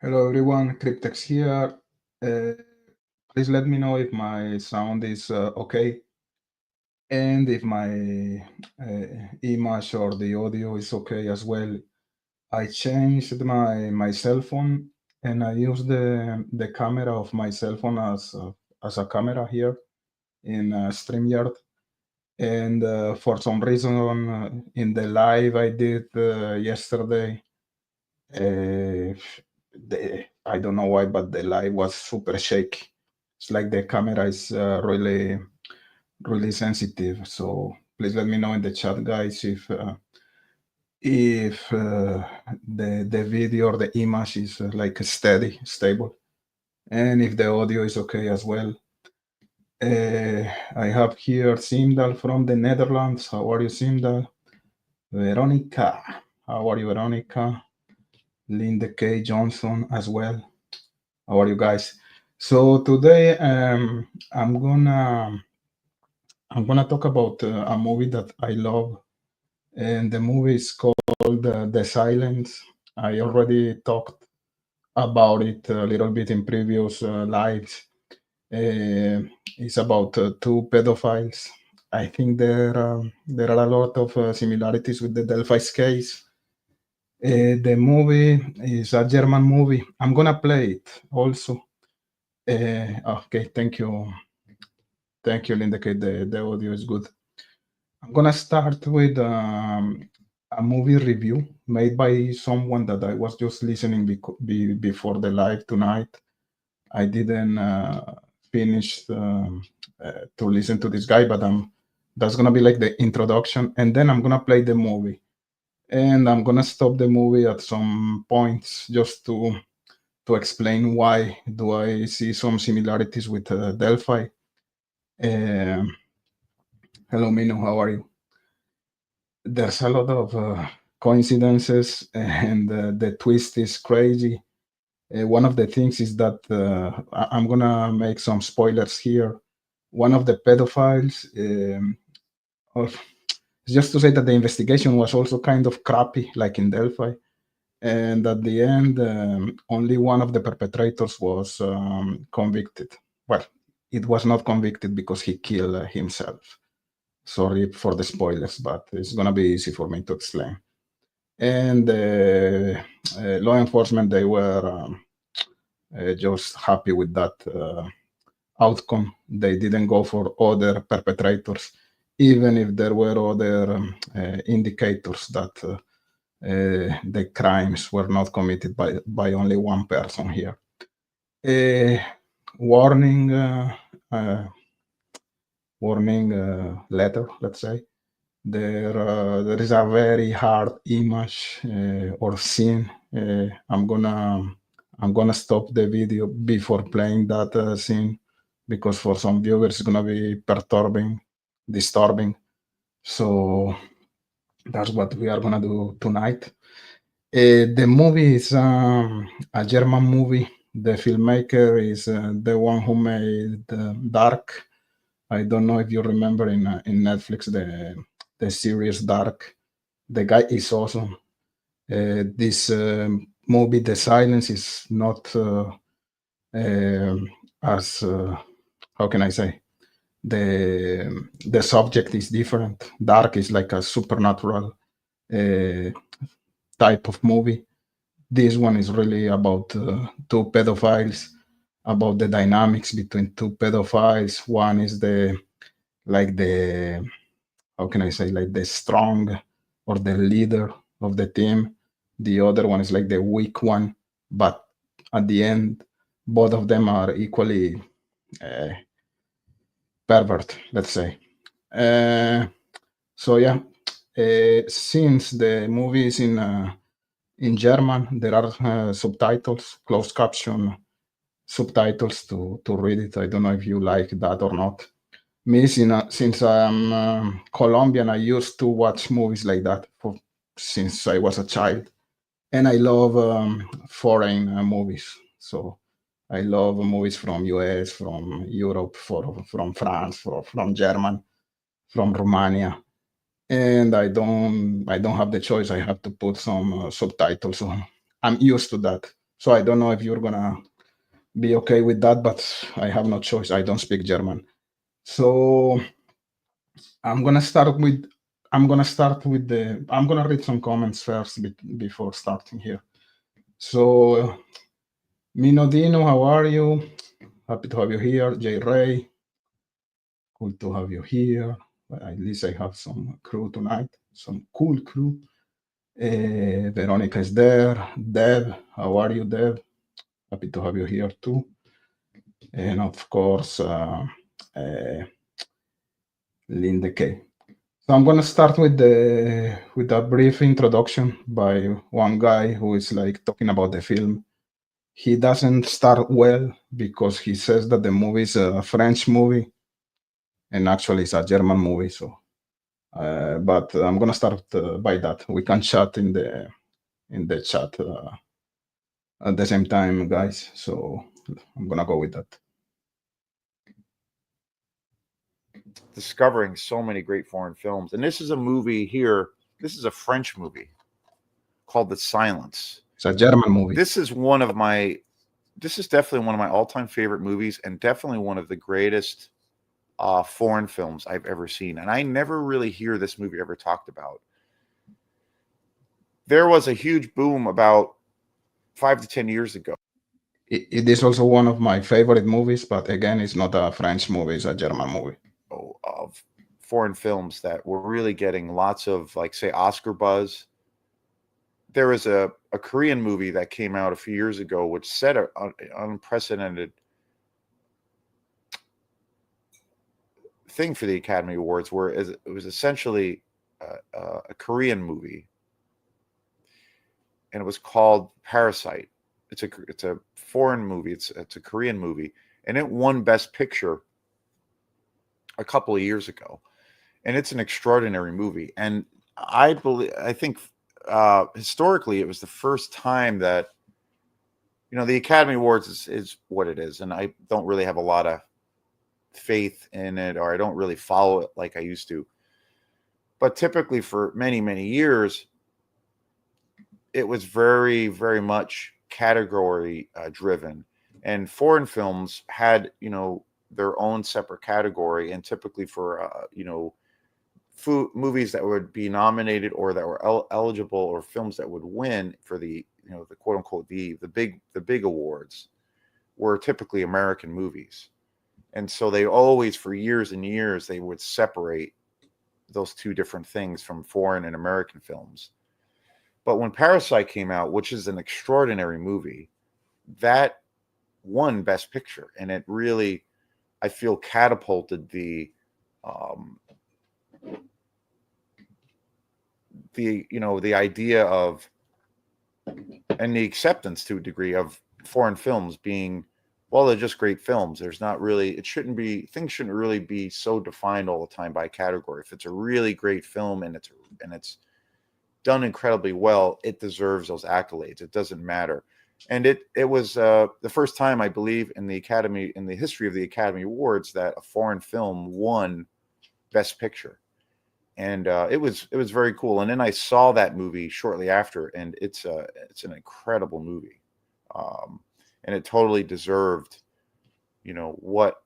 Hello everyone, Cryptex here. Uh, Please let me know if my sound is okay and if my image or the audio is okay as well. I changed my cell phone and I use the camera of my cell phone as a camera here in StreamYard. And for some reason in the live I did yesterday, uh, I don't know why, but the live was super shaky. It's like the camera is really sensitive. So please let me know in the chat, guys, if the video or the image is like steady, stable, and if the audio is okay as well. I have here Simdal from the Netherlands. How are you, Simdal? Veronica. How are you, Veronica? Linda K. Johnson as well. How are you guys? So today I'm gonna talk about a movie that I love, and the movie is called The Silence. I already talked about it a little bit in previous lives. It's about two pedophiles. I think there are a lot of similarities with the Delphi's case. The movie is a German movie. I'm gonna play it also. Okay, thank you, Linda. Okay, the audio is good. I'm gonna start with a movie review made by someone that I was just listening before the live tonight. I didn't finish to listen to this guy, but that's gonna be like the introduction, and then I'm gonna play the movie, and I'm gonna stop the movie at some points just to explain why do I see some similarities with Delphi. Um, Hello, Minu, how are you? There's a lot of coincidences, and the twist is crazy. One of the things is that I'm gonna make some spoilers here. One of the pedophiles, or just to say that the investigation was also kind of crappy, like in Delphi. And at the end, only one of the perpetrators was convicted. Well, it was not convicted because he killed himself. Sorry for the spoilers, but it's gonna be easy for me to explain. And law enforcement, they were just happy with that outcome. They didn't go for other perpetrators, even if there were other indicators that the crimes were not committed by only one person here. A warning, letter, let's say. There is a very hard image or scene. I'm gonna stop the video before playing that scene because for some viewers it's gonna be disturbing. So that's what we are gonna do tonight. The movie is a German movie. The filmmaker is the one who made Dark. I don't know if you remember in Netflix the series Dark. The guy is awesome. This movie, The Silence, is not as how can I say, the subject is different. Dark is like a supernatural uh, type of movie. This one is really about two pedophiles, about the dynamics between two pedophiles. One is the how can I say, like the strong or the leader of the team. The other one is like the weak one, but at the end, both of them are equally uh, pervert, let's say. Uh, so yeah, since the movie is in German, there are subtitles, closed caption subtitles to read it. I don't know if you like that or not. Me, since I'm Colombian, I used to watch movies like that since I was a child, and I love foreign movies. So I love movies from US, from Europe, from France, from German, from Romania, and I don't have the choice. I have to put some subtitles on. I'm used to that. So I don't know if you're gonna be okay with that, but I have no choice. I don't speak German. So I'm gonna start with I'm gonna read some comments first before starting here. So Mino Dino, how are you? Happy to have you here. J Ray, cool to have you here. Well, at least I have some crew tonight, some cool crew. Veronica is there. Deb, how are you, Deb? Happy to have you here too. And of course, Linda K. So I'm gonna start with a brief introduction by one guy who is like talking about the film. He doesn't start well because he says that the movie is a French movie and actually it's a German movie. So, but I'm gonna start by that. We can chat in the chat at the same time, guys. So I'm gonna go with that. Discovering so many great foreign films, and this is a movie here. This is a French movie called The Silence. It's a German movie. This is definitely one of my all-time favorite movies, and definitely one of the greatest foreign films I've ever seen. And I never really hear this movie ever talked about. There was a huge boom about 5 to 10 years ago. It is also one of my favorite movies, but again, it's not a French movie; it's a German movie. Of foreign films that were really getting lots of, like, say, Oscar buzz. There was a Korean movie that came out a few years ago, which set an unprecedented thing for the Academy Awards, where it was essentially a Korean movie, and it was called Parasite. It's a foreign movie. It's a Korean movie, and it won Best Picture a couple of years ago, and it's an extraordinary movie. And I think historically it was the first time that, the Academy Awards is what it is, and I don't really have a lot of faith in it, or I don't really follow it like I used to. But typically for many, many years, it was very, very much category driven, and foreign films had, their own separate category, and typically for movies that would be nominated or that were eligible, or films that would win for the the quote unquote the big awards, were typically American movies. And so they always, for years and years, they would separate those two different things from foreign and American films. But when Parasite came out, which is an extraordinary movie, that won Best Picture, and it really, I feel, catapulted the idea of, and the acceptance to a degree of, foreign films being, well, they're just great films. There's not really, things shouldn't really be so defined all the time by category. If it's a really great film and it's done incredibly well, it deserves those accolades. It doesn't matter. And it was the first time, I believe, in the history of the Academy Awards, that a foreign film won Best Picture. And it was very cool. And then I saw that movie shortly after, and it's an incredible movie, and it totally deserved, what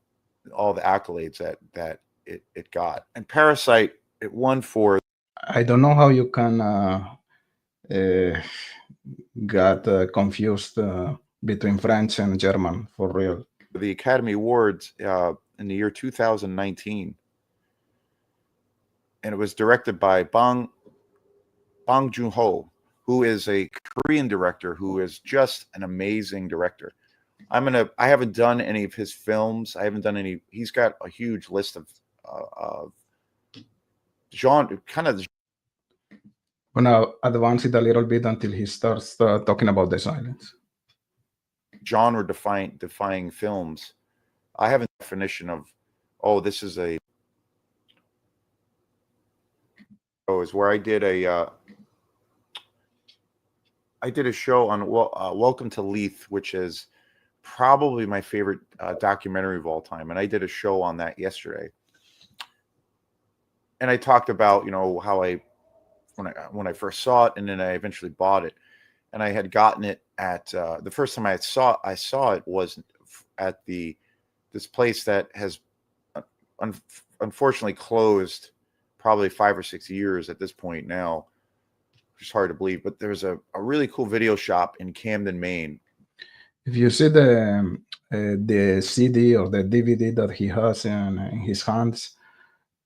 all the accolades that it got. And Parasite, it won for. I don't know how you can got confused between French and German for real. The Academy Awards in the year 2019, and it was directed by Bong Joon-ho, who is a Korean director who is just an amazing director. I haven't done any of his films. I haven't done any. He's got a huge list of genre, kind of. I'm gonna advance it a little bit until he starts talking about The Silence. Genre defying films. I have a definition of, this is a. Is where I did a show on Welcome to Leith, which is probably my favorite documentary of all time, and I did a show on that yesterday. And I talked about, how when I first saw it, and then I eventually bought it. and I had gotten it at the first time I saw it was at this place that has un- unfortunately closed probably 5 or 6 years at this point now. It's hard to believe, but there's a really cool video shop in Camden, Maine. If you see the CD or the DVD that he has in his hands,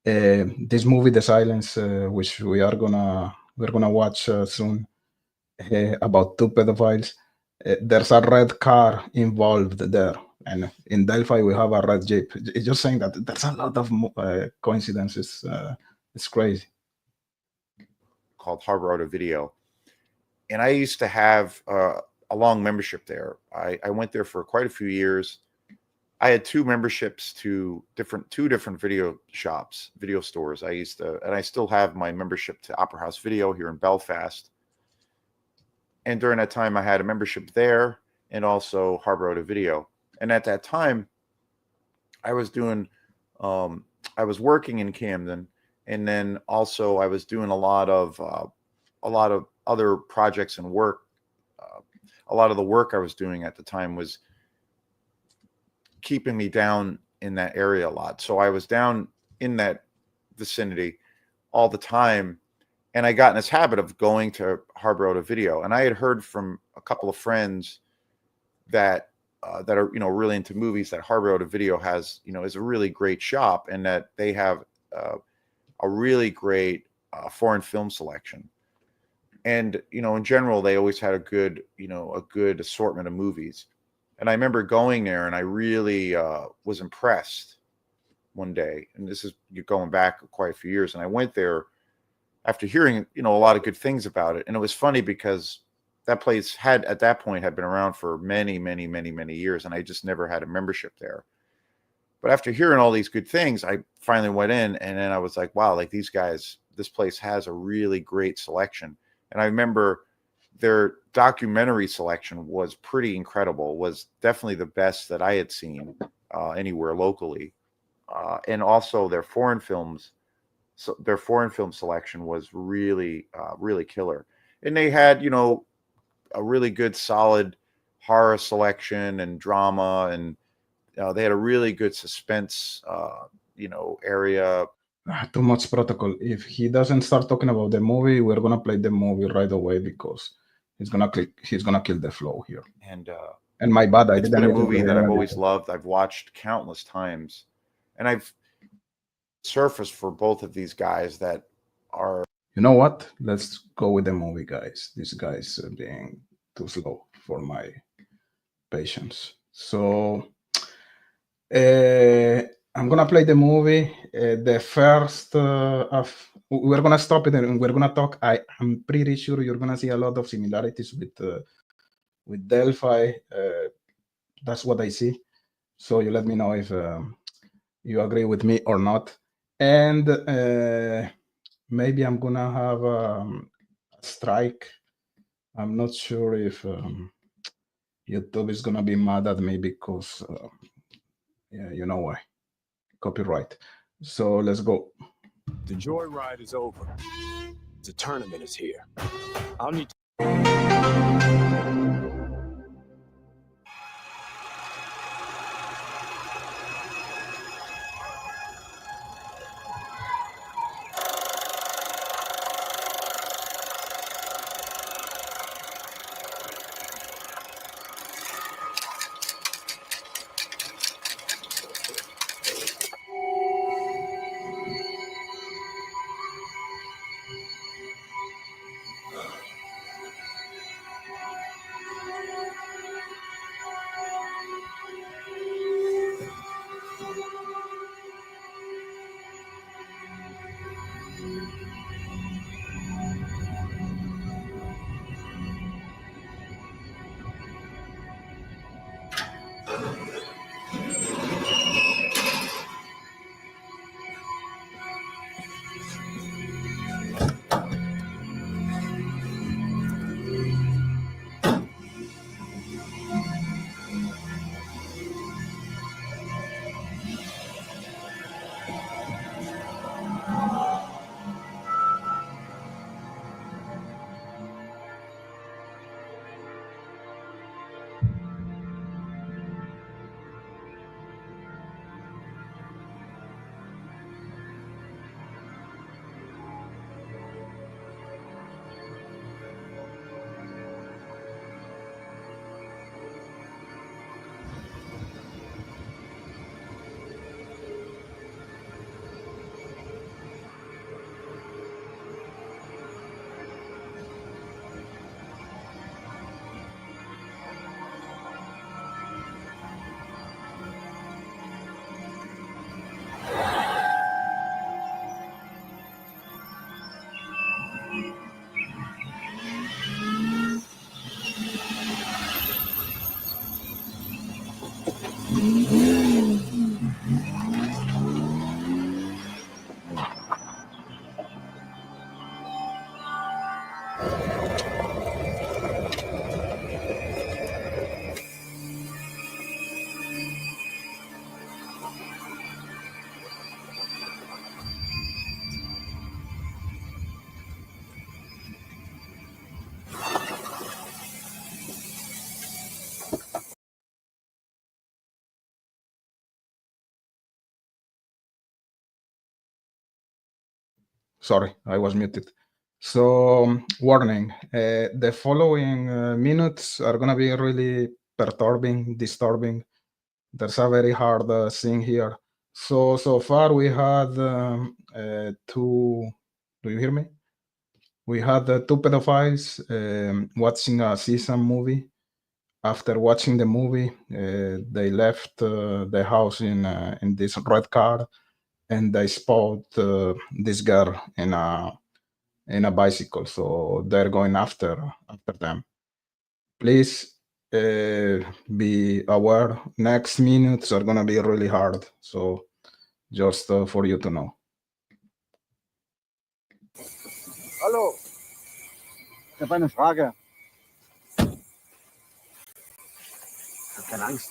this movie, The Silence, which we're gonna watch soon, about two pedophiles. There's a red car involved there, and in Delphi we have a red jeep. It's just saying that there's a lot of coincidences. It's crazy. Called Harbor Auto Video, and I used to have a long membership there. I went there for quite a few years. I had two memberships to two different video shops, video stores. And I still have my membership to Opera House Video here in Belfast. And during that time, I had a membership there and also Harbor Auto Video. And at that time, I was doing, I was working in Camden, and then also I was doing a lot of other projects and work. A lot of the work I was doing at the time was keeping me down in that area a lot. So I was down in that vicinity all the time, and I got in this habit of going to Harbor Auto Video. And I had heard from a couple of friends that that are really into movies, that Harbor Auto Video has is a really great shop, and that they have a really great foreign film selection. And in general, they always had a good assortment of movies. And I remember going there, and I really was impressed one day. And this is going back quite a few years. And I went there after hearing a lot of good things about it. And it was funny because that place had at that point had been around for many, many, many, many years, and I just never had a membership there. But after hearing all these good things, I finally went in, and then I was like, wow, like these guys, this place has a really great selection. And I remember their documentary selection was pretty incredible, was definitely the best that I had seen anywhere locally. And also their foreign films, so their foreign film selection was really, really killer. And they had, a really good, solid horror selection and drama, and they had a really good suspense, area. Too much protocol. If he doesn't start talking about the movie, we're gonna play the movie right away because he's gonna kill the flow here. And And my bad, I it's didn't been a hear the movie that I've beginning. always loved. I've watched countless times, and I've surfaced for both of these guys that are. You know what? Let's go with the movie, guys. This guy's being too slow for my patience. So I'm gonna play the movie. The first we're gonna stop it and we're gonna talk. I'm pretty sure you're gonna see a lot of similarities with Delphi. That's what I see. So you let me know if you agree with me or not. And maybe I'm gonna have a strike. I'm not sure if YouTube is gonna be mad at me because yeah, you know why. Copyright. So let's go. The joyride is over. The tournament is here. I'll need to... Sorry, I was muted. So, warning, the following minutes are going to be really perturbing, disturbing. There's a very hard scene here. So far we had two, do you hear me? We had two pedophiles watching a season movie. After watching the movie, they left the house in this red car, and they spot this girl in a bicycle. So they're going after them. Please be aware. Next minutes are gonna be really hard. So just for you to know. Hallo. Ich habe eine Frage. Ich habe keine Angst.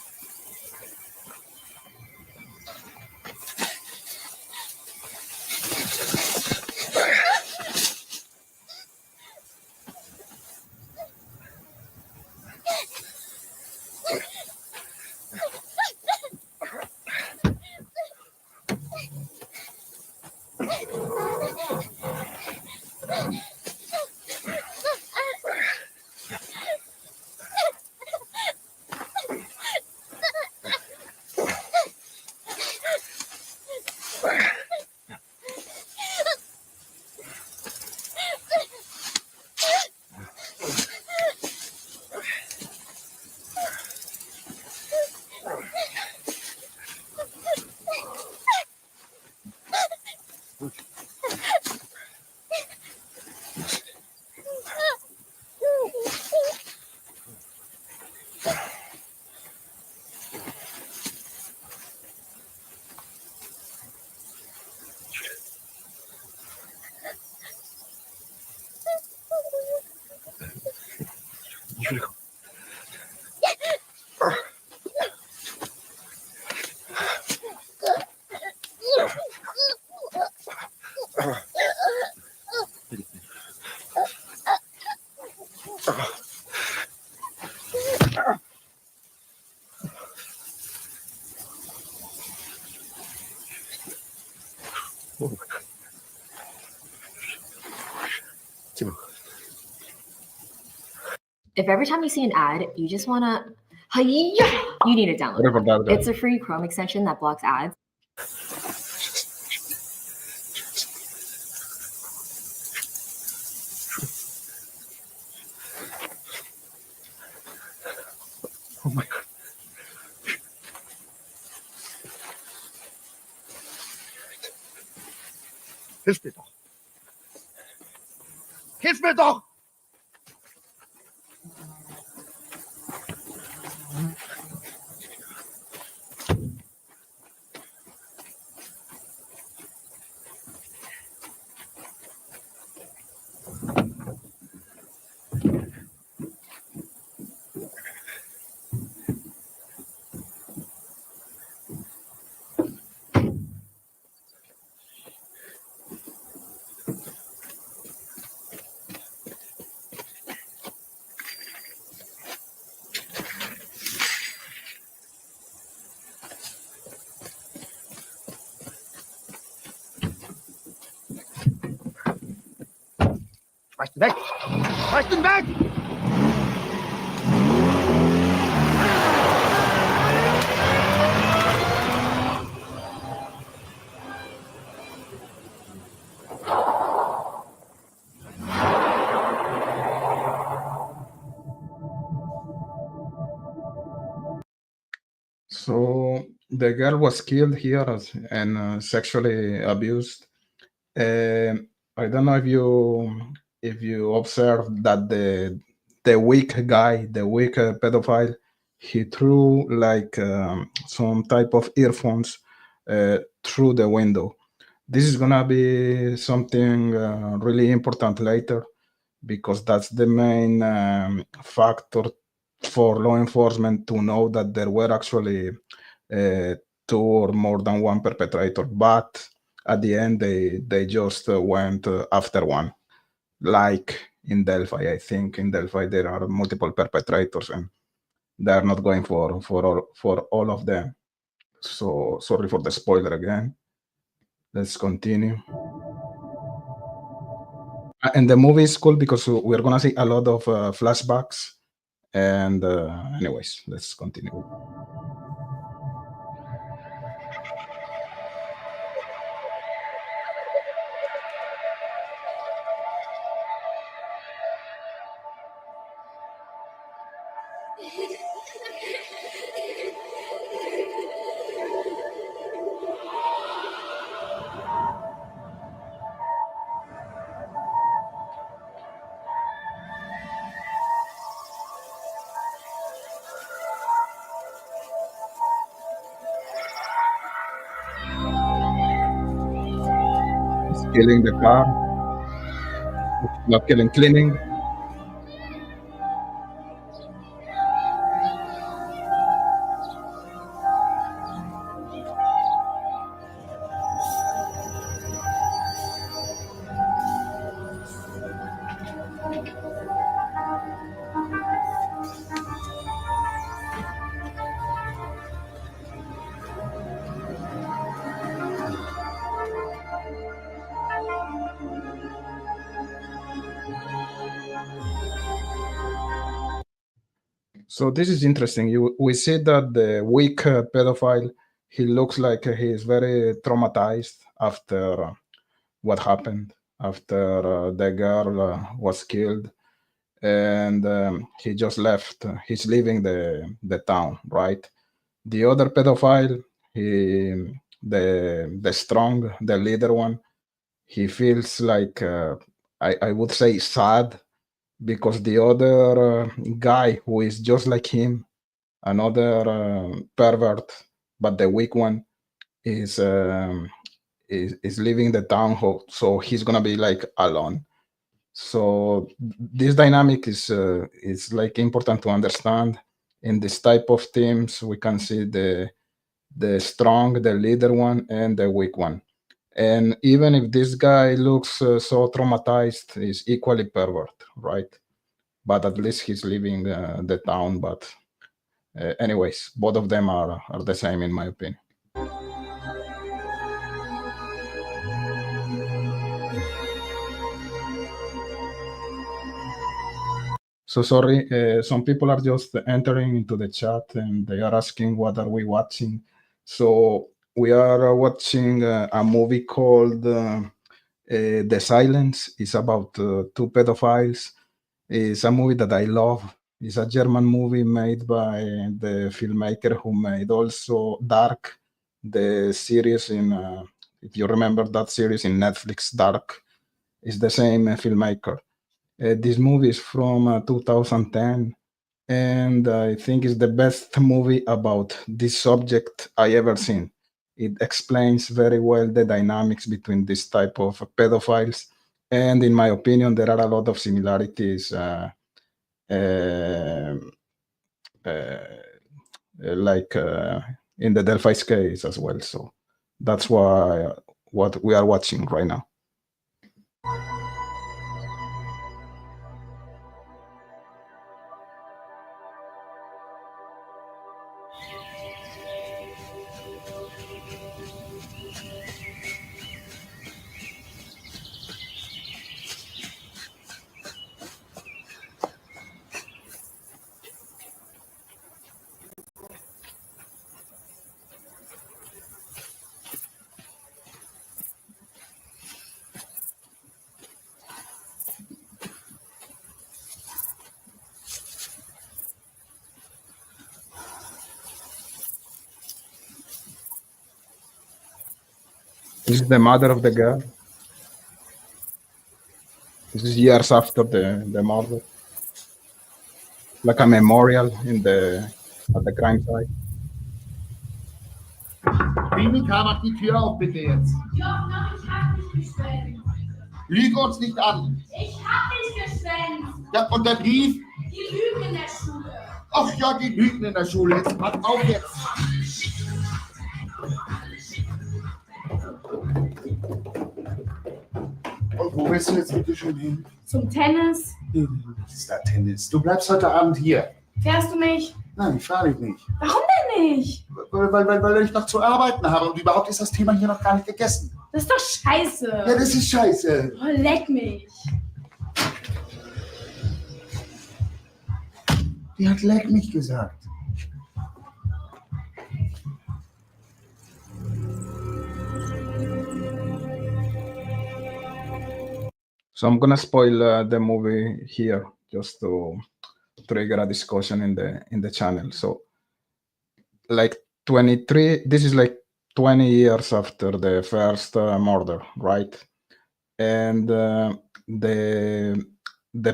Entschuldigung. Timo. If every time you see an ad, you just want to, you need to download Sorry for that, it. guys. It's a free Chrome extension that blocks ads. Oh my God. Hilf mir doch. Hilf mir doch! Schmeiß ihn weg! Schmeiß ihn weg! So the girl was killed here and sexually abused. I don't know if you observed that the weak guy, the weak pedophile, he threw like some type of earphones through the window. This is gonna be something really important later because that's the main factor for law enforcement to know that there were actually two or more than one perpetrator. But at the end, they just went after one. Like in Delphi, I think in Delphi there are multiple perpetrators, and they are not going for all of them. So sorry for the spoiler again. Let's continue. And the movie is cool because we're gonna see a lot of flashbacks. And anyways, let's continue. Killing the car, not killing, cleaning. So this is interesting. We see that the weak pedophile, he looks like he is very traumatized after what happened, after the girl was killed, and he just left. He's leaving the town, right? The other pedophile, the strong, the leader one, he feels like I would say sad because the other guy who is just like him, another pervert, but the weak one is leaving the town, so he's gonna be like alone. So this dynamic is like important to understand. In this type of teams, we can see the strong, the leader one, and the weak one. And even if this guy looks so traumatized, he's equally pervert, right? But at least he's leaving the town. But anyways, both of them are the same in my opinion. So sorry, some people are just entering into the chat and they are asking what are we watching. So we are watching a movie called The Silence. It's about two pedophiles. It's a movie that I love. It's a German movie made by the filmmaker who made also Dark, the series in, if you remember that series in Netflix, Dark, is the same filmmaker. This movie is from 2010, and I think it's the best movie about this subject I ever seen. It explains very well the dynamics between this type of pedophiles, and in my opinion, there are a lot of similarities, like in the Delphi's case as well. So that's why what we are watching right now. This is the mother of the girl. This is years after the murder, like a memorial in the at the crime site. Mimika, mach die Tür auf, bitte jetzt. Ja, ich hab nicht geschwänzt. Lüge uns nicht an. Ich hab nicht geschwänzt. Ja, und der Brief? Die lügen in der Schule. Ach ja, die Lügen in der Schule. Jetzt pass auf jetzt. Und wo willst du jetzt bitte schon hin? Zum Tennis. Was ist da Tennis? Du bleibst heute Abend hier. Fährst du mich? Nein, ich fahre dich nicht. Warum denn nicht? Weil ich noch zu arbeiten habe. Und überhaupt ist das Thema hier noch gar nicht gegessen. Das ist doch scheiße. Ja, das ist scheiße. Oh, leck mich. Die hat leck mich gesagt. So I'm gonna spoil the movie here just to trigger a discussion in the channel. So like 23, this is like 20 years after the first murder, right? And the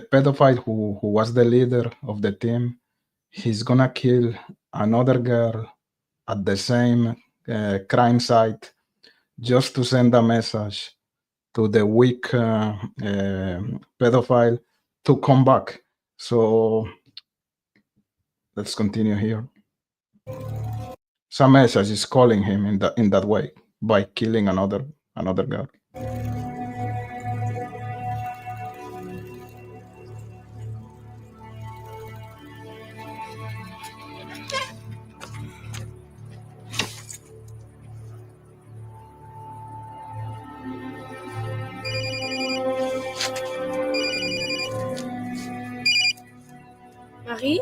pedophile who was the leader of the team, he's gonna kill another girl at the same crime site just to send a message to the weak pedophile to come back. So let's continue here. Some message is calling him in that way by killing another girl. Marie?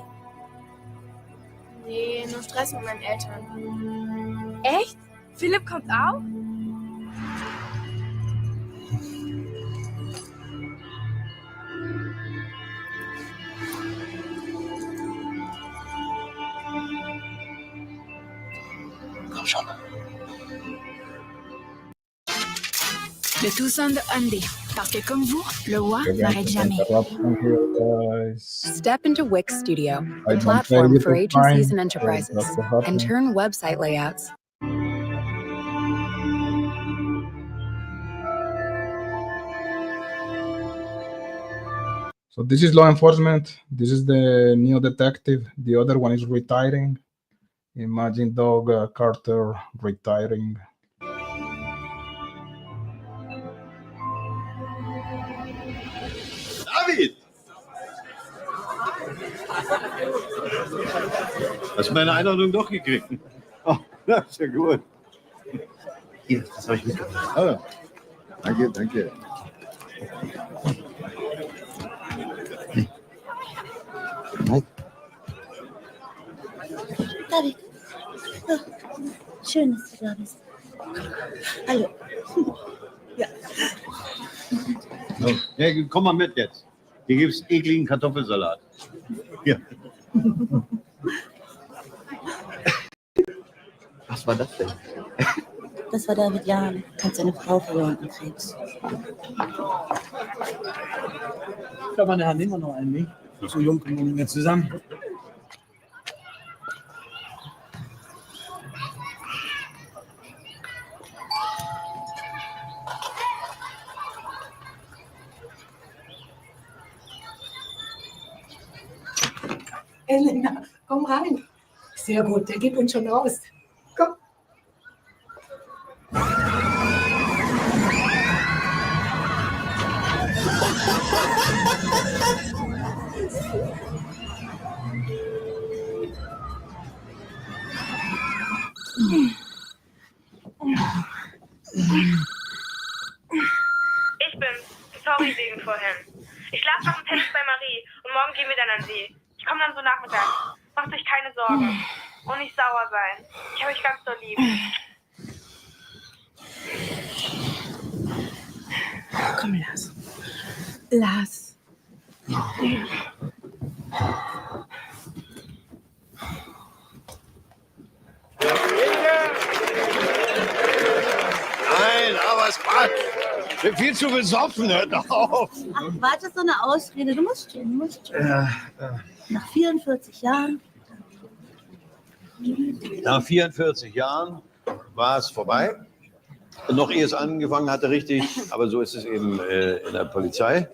Nee, nur Stress mit meinen Eltern. Echt? Philipp kommt auch? Komm schon. Le tout son de Andy. Parce que comme vous, le roi n'arrête jamais. Interruption here, guys. Step into Wix Studio, I a don't platform pay for you to agencies find, and enterprises, that's what happened. and turn website layouts. So this is law enforcement. This is the new detective. The other one is retiring. Imagine Doug Carter retiring. David! Hast du meine Einladung doch gekriegt? Oh, das ist ja gut. Hier, das habe ich mitgebracht. Ah, danke, danke. David. Ja, schön, dass du da bist. Hallo. Ja. So, ja, komm mal mit jetzt. Hier gibt es ekligen Kartoffelsalat. Hier. Was war das denn? Das war David Jahn. Hat seine Frau verloren an Krebs. Ich glaube, meine Hand nehmen wir noch einen, nicht? So jung kommen wir nicht mehr zusammen. Elena, komm rein. Sehr gut, der gibt uns schon raus. Komm. Ich bin's. Sorry wegen vorhin. Ich schlafe nach dem Tennis bei Marie und morgen gehen wir dann an See. Ich komme dann so nachmittags. Macht euch keine Sorgen. Und nicht sauer sein. Ich habe euch ganz doll lieb. Komm, Lars. Lars. Nein, aber es passt. Ich bin viel zu besoffen, hört doch auf. Ach, warte, das ist so eine Ausrede. Du musst stehen, Nach 44 Jahren. Nach 44 Jahren war es vorbei. Noch ehe es angefangen hatte, richtig, aber so ist es eben in der Polizei.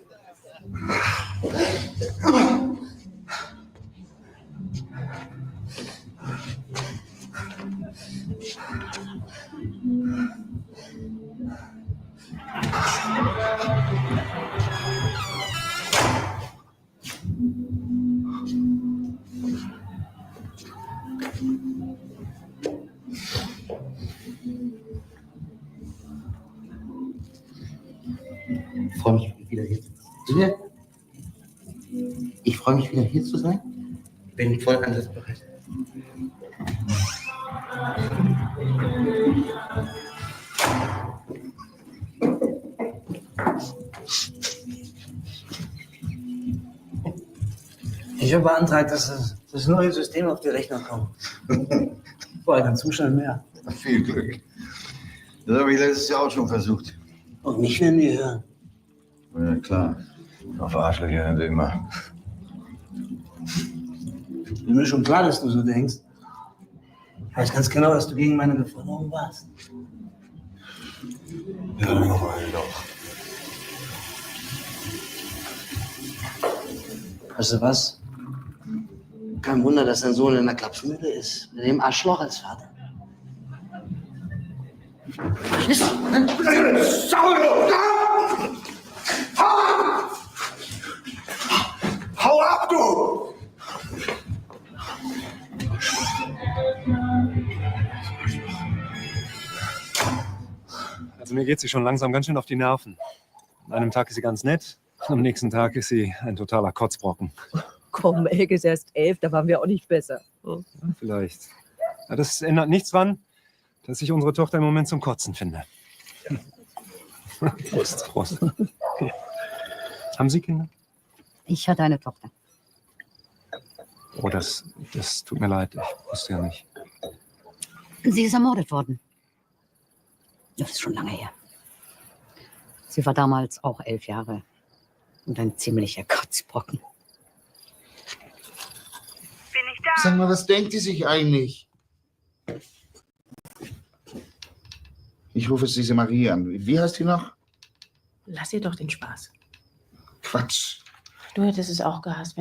Ich freue mich wieder hier. Bitte? Ich freue mich wieder hier zu sein. Bin voll einsatzbereit. Ich habe beantragt, dass das neue System auf die Rechner kommt. Boah, dann Zustand mehr. Viel Glück. Das habe ich letztes Jahr auch schon versucht. Und mich werden die hören. Ja, klar. Auf Arschlöcher sind sie immer. Ist mir schon klar, dass du so denkst. Ich weiß ganz genau, dass du gegen meine Beforderung warst. Ja, doch. Weißt du was? Kein Wunder, dass dein Sohn in der Klapsmühle ist. Mit dem Arschloch als Vater. Hau ab, du! Also mir geht sie schon langsam ganz schön auf die Nerven. An einem Tag ist sie ganz nett, am nächsten Tag ist sie ein totaler Kotzbrocken. Komm, Elke ist erst 11, da waren wir auch nicht besser. Ja, vielleicht. Ja, das ändert nichts dran, dass ich unsere Tochter im Moment zum Kotzen finde. Prost. Prost. Haben Sie Kinder? Ich hatte eine Tochter. Oh, das tut mir leid. Ich wusste ja nicht. Sie ist ermordet worden. Das ist schon lange her. Sie war damals auch 11 Jahre und ein ziemlicher Kotzbrocken. Bin ich da? Sag mal, was denkt die sich eigentlich? Ich rufe jetzt diese Marie an. Wie heißt die noch? Lass ihr doch den Spaß. Quatsch. Du hättest es auch gehasst, wenn